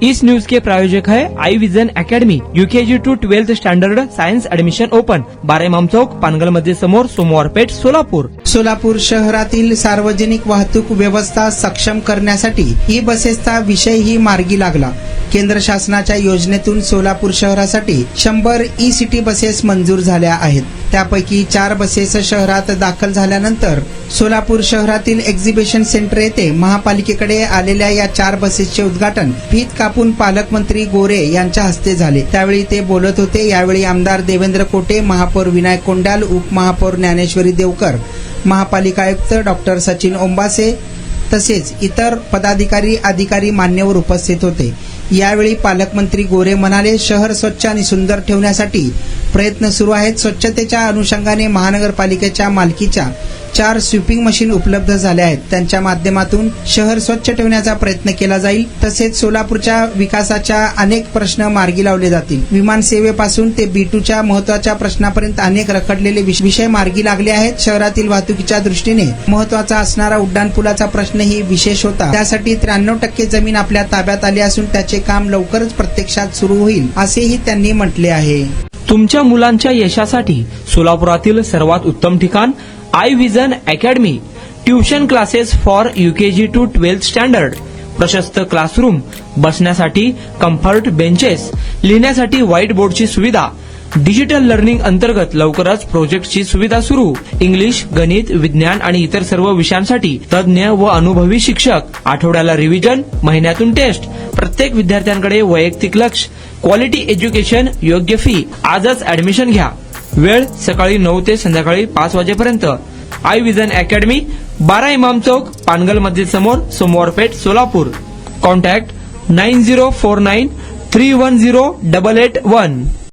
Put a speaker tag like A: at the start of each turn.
A: इस news के प्रायोजक है I vision academy, UKG to 12th standard science admission open, 12 Imam Chowk, Pangal मध्ये समोर, सोमवार पेठ, सोलापूर.
B: सोलापूर शहरातील सार्वजनिक वाहतूक व्यवस्था सक्षम करण्यासाठी ई बसेसचा विषयही मार्गी लागला. केंद्र शासनाच्या योजनेतून सोलापूर शहरासाठी 100 ई सिटी बसेस मंजूर झाल्या आहेत. त्यापैकी 4 बसेस शहरात दाखल झाल्यानंतर सोलापूर शहरातील एक्झिबिशन सेंटर येथे महापालिकेकडे आलेल्या या 4 बसेसचे उद्घाटन फीत कापून पालकमंत्री गोरे यांच्या हस्ते झाले. त्यावेळी ते बोलत होते. यावेळी आमदार देवेंद्र कोटे, महापौर विनायक कोंडाल, उपमहापौर ज्ञानेश्वरी देवकर, महापालिका आयुक्त डॉक्टर सचिन ओंबासे तसेच इतर पदाधिकारी अधिकारी मान्यवर उपस्थित होते. यावेळी पालकमंत्री गोरे म्हणाले, शहर स्वच्छ आणि सुंदर ठेवण्यासाठी प्रयत्न सुरू आहेत. स्वच्छतेच्या अनुषंगाने महानगरपालिकेच्या मालकीच्या 4 स्वीपिंग मशीन उपलब्ध झाल्या आहेत. त्यांच्या माध्यमातून शहर स्वच्छ ठेवण्याचा प्रयत्न केला जाईल. तसेच सोलापूरच्या विकासाच्या अनेक प्रश्न मार्गी लावले जातील. विमानसेवेपासून ते B2च्या महत्वाच्या प्रश्नापर्यंत अनेक रखडलेले विषय मार्गी लागले आहेत. शहरातील वाहतुकीच्या दृष्टीने महत्वाचा असणारा उड्डाणपुलाचा प्रश्नही विशेष होता. त्यासाठी 93% जमीन आपल्या ताब्यात आली असून त्याचे काम लवकरच प्रत्यक्षात सुरू होईल असेही त्यांनी म्हटले आहे.
A: तुमच्या मुलांच्या यशासाठी सोलापुरातील सर्वात उत्तम ठिकाण I vision academy. Tuition classes for UKG to 12th standard. प्रशस्त क्लासरूम, बसण्यासाठी कम्फर्ट बेंचेस, लिहिण्यासाठी व्हाईट बोर्डची सुविधा. डिजिटल लर्निंग अंतर्गत लवकरच प्रोजेक्टची सुविधा सुरू. इंग्लिश, गणित, विज्ञान आणि इतर सर्व विषयांसाठी तज्ज्ञ व अनुभवी शिक्षक. आठवड्याला रिव्हिजन, महिन्यातून टेस्ट. प्रत्येक विद्यार्थ्यांकडे वैयक्तिक लक्ष. क्वालिटी एज्युकेशन, योग्य फी. आजच ऍडमिशन घ्या. वेळ सकाळी 9 ते संध्याकाळी 5 वाजेपर्यंत. आई विजन अकॅडमी, 12 इमाम चौक, पानगल मस्जिद समोर, सोमवार पेठ, सोलापूर. कॉन्टॅक्ट 9049310881.